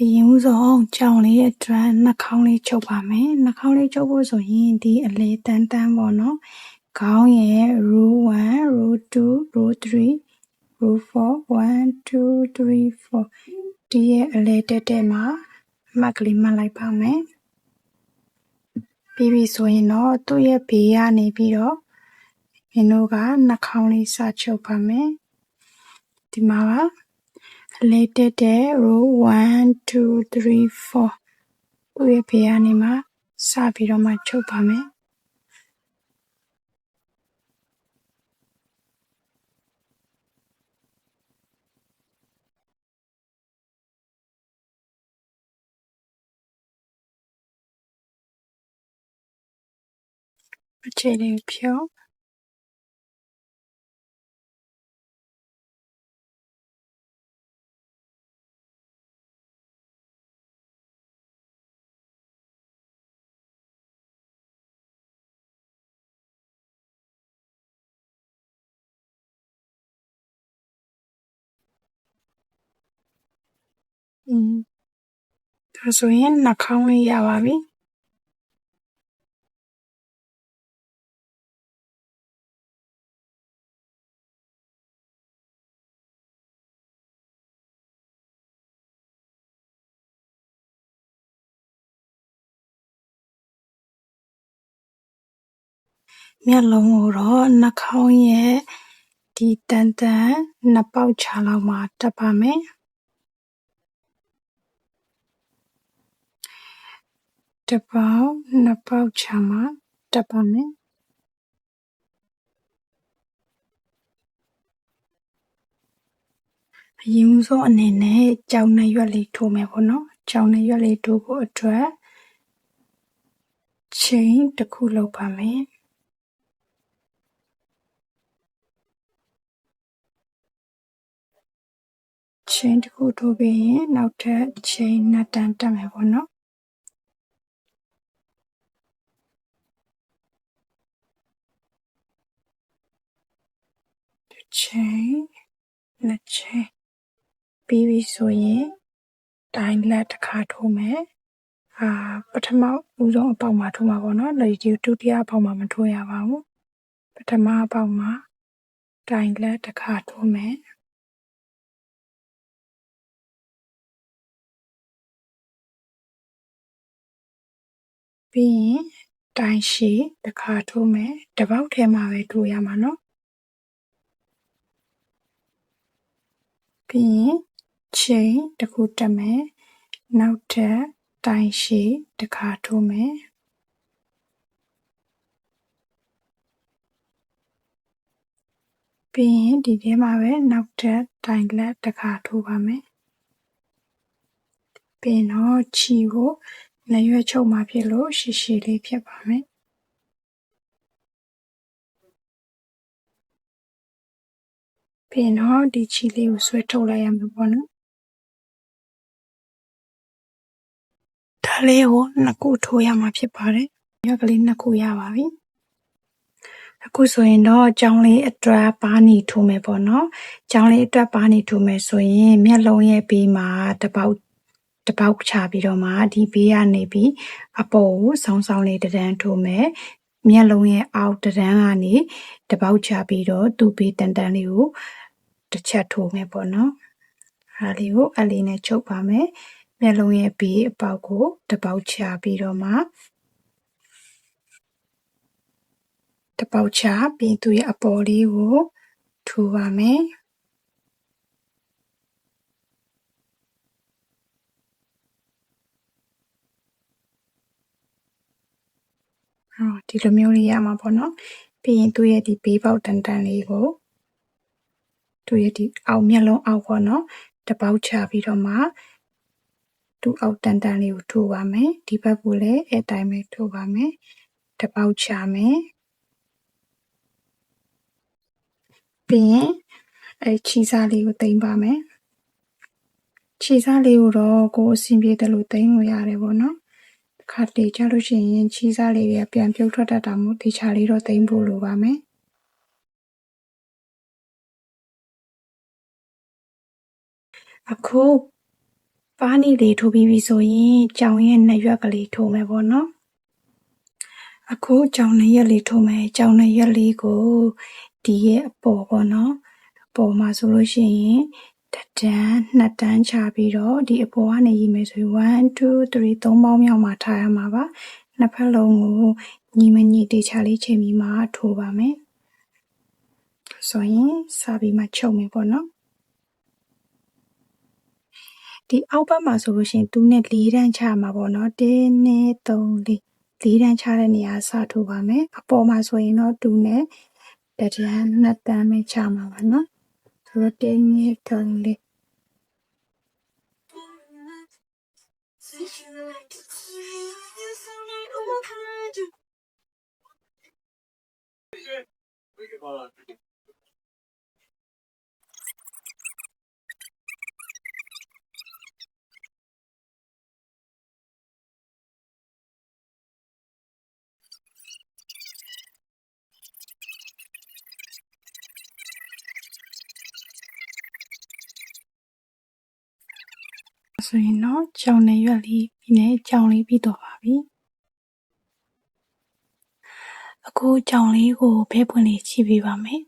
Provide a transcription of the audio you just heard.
ရင်ဦးဆုံးကြောင်လေးအတွက်နှာခေါင်းလေးချုပ်ပါမယ်နှာခေါင်းလေးချုပ်ဖို့ဆိုရင်ဒီအလေးတန်းပေါ့နော်ခေါင်းရဲ့ row 1 row 2 row 3 row 4 1 2 3 4ဒီရဲ့အလေးတက်မှာမှတ်ကလေးမှတ်လိုက်ပါမယ်ပြီးပြီဆိုရင်တော့သူ့ရဲ့ဘေးကနေပြီးတော့မင်းတို့ကနှာခေါင်းလေးစချုပ်ပါမယ်ဒီမှာပါအလေးတက်တဲ့ row 1 2 3 4သူ့ရဲ့ဘေးကနေမှစပြီးတော့မှချုပ်ပါမယ်အခြေလေးဖြုတ်ဒါဆိုရင်နှာခေါင်းလေးရပါပြီမျက်လုံးကိုတော့နှာခေါင်းရဲ့ဒီတန်နှစ်ပေါက်ချလောက်မှာတက်ပါမယ်တစ်ပေါက်နှစ်ပေါက်ချမှာတက်ပါမယ်အရင်ဆုံးအနေနဲ့ကြောင်နဲ့ရွက်လေးထိုးမယ်ပေါ့နော်ကြောင်နဲ့ရွက်လေးထိုးဖို့အတွက်chain တစ်ခုလုပ်ပါမယ်chain တစ်ခုထိုးပြီးရင်နောက်ထပ် chain နှစ်တန်းတက်မယ်ပေါ့နော်chain နှစ် chain ပြီးပြီဆိုရင်တိုင်းလက်တစ်ခါထိုးမယ်ပထမဦးဆုံးအပေါက်မှာထိုးမှာပေါ့နော်ဒီဒုတိယအပေါက်မှာမထိုးရပါဘူးပထမအပေါက်မှာတိုင်းလက်တစ်ခါထိုးမယ်ပြီးရင်တိုင်းရှည်တစ်ခါထိုးမယ်တစ်ပေါက်ထဲမှာပဲထိုးရမှာနော်ပြီးရင် chain တစ်ခုတက်မယ်နောက်ထပ်တိုင်းရှည်တစ်ခါထိုးမယ်ပြီးရင်ဒီထဲမှာပဲနောက်ထပ်တိုင်းလက်တစ်ခါထိုးပါမယ်ပြီးရင်တော့ချီကိုလက်ရွက်ချုပ်မှာဖြစ်လို့ရှည်ရှည်လေးဖြစ်ပါမယ်ပြီးရင်တော့ဒီချီလေးကိုဆွဲထုတ်လိုက်ရမှာပေါ့နော်ဒါလေးကိုနှစ်ခုထိုးရမှာဖြစ်ပါတယ်ရွက်ကလေးနှစ်ခုရပါပြီအခုဆိုရင်တော့ကြောင်းလေးအတွက်ပါးနီထိုးမယ်ပေါ့နော်ကြောင်းလေးအတွက်ပါးနီထိုးမယ်ဆိုရင်မျက်လုံးရဲ့ဘေးမှာတစ်ပေါက်ချပြီးတော့မှဒီဘေးကနေပြီးအပေါ်ကိုဆောင်းလေးတစ်တန်းထိုးမယ်မျက်လုံးရဲ့အောက်တစ်တန်းကနေတစ်ပေါက်ချပြီးတော့သူ့ဘေးတန်လေးကိုတစ်ချက်ထိုးမယ်ပေါ့နော်ဒါလေးကိုအလေးနဲ့ချုပ်ပါမယ်မျက်လုံးရဲ့ဘေးအပေါက်ကိုတစ်ပေါက်ချပြီးတော့မှတစ်ပေါက်ချပြီးသူ့ရဲ့အပေါ်လေးကိုထိုးပါမယ်ဒီလိုမျိုးလေးရမှာပေါ့နော်ပြီးရင်သူ့ရဲ့ဒီဘေးပေါက်တန်လေးကိုသူ့ရဲ့ဒီအောက်မျက်လုံးအောက်ပေါ့နော်တစ်ပေါက်ချပြီးတော့မှသူ့အောက်တန်လေးကိုထိုးပါမယ်ဒီဘက်ကိုလည်းအဲ့တိုင်းပဲထိုးပါမယ်တစ်ပေါက်ချမယ်ပြီးရင်အဲ့ချီစားလေးကိုတင်ပါမယ်ချီစားလေးကိုတော့ကိုယ်အဆင်ပြေတယ်လို့တင်လို့ရတယ်ပေါ့နော်ခါတလေကြလို့ရှိရင်ချီစားလေးတွေပြန်ပြုတ်ထွက်တတ်တာမို့ဒီချာလေးတော့တင်ဖို့လိုပါမယ်အခု ပါးနီလေးထိုးပြီးပြီဆိုရင်ကြောင်ရဲ့နှစ်ရွက်ကလေးထိုးမယ်ပေါ့နော်အခုကြောင်နှစ်ရွက်လေးထိုးမယ်ကြောင်နှစ်ရွက်လေးကိုဒီရဲ့အပေါ်ပေါ့နော်အပေါ်မှာဆိုလို့ရှိရင်တစ်တန်းနှစ်တန်းချပြီးတော့ဒီအပေါ်ကနေရေးမယ်ဆိုရင်1 2 3 3ပေါင်းမြောက်မှာထားရမှာပါနှစ်ဖက်လုံးကိုညီမညီတေချာလေးချိန်ပြီးမှထိုးပါမယ်ဆိုရင်စာပြီးမှချုပ်မယ်ပေါ့နော်ဒီအောက်ဘက်မှာဆိုလို့ရှိရင်သူနဲ့၄တန်းချမှာပေါ့နော်1 2 3 4 4တန်းချတဲ့နေရာစထိုးပါမယ်အပေါ်မှာဆိုရင်တော့သူနဲ့တစ်တန်းနှစ်တန်းပဲချမှာပါနော်ဆိုတော့1 2 3 4ဆိုရင်တော့ကြောင်နဲ့ရွက်လေးပြီးနေကြောင်လေးပြီးတော့ပါပြီအခုကြောင်လေးကိုဘဲပွင့်လေးချိပေးပါမယ်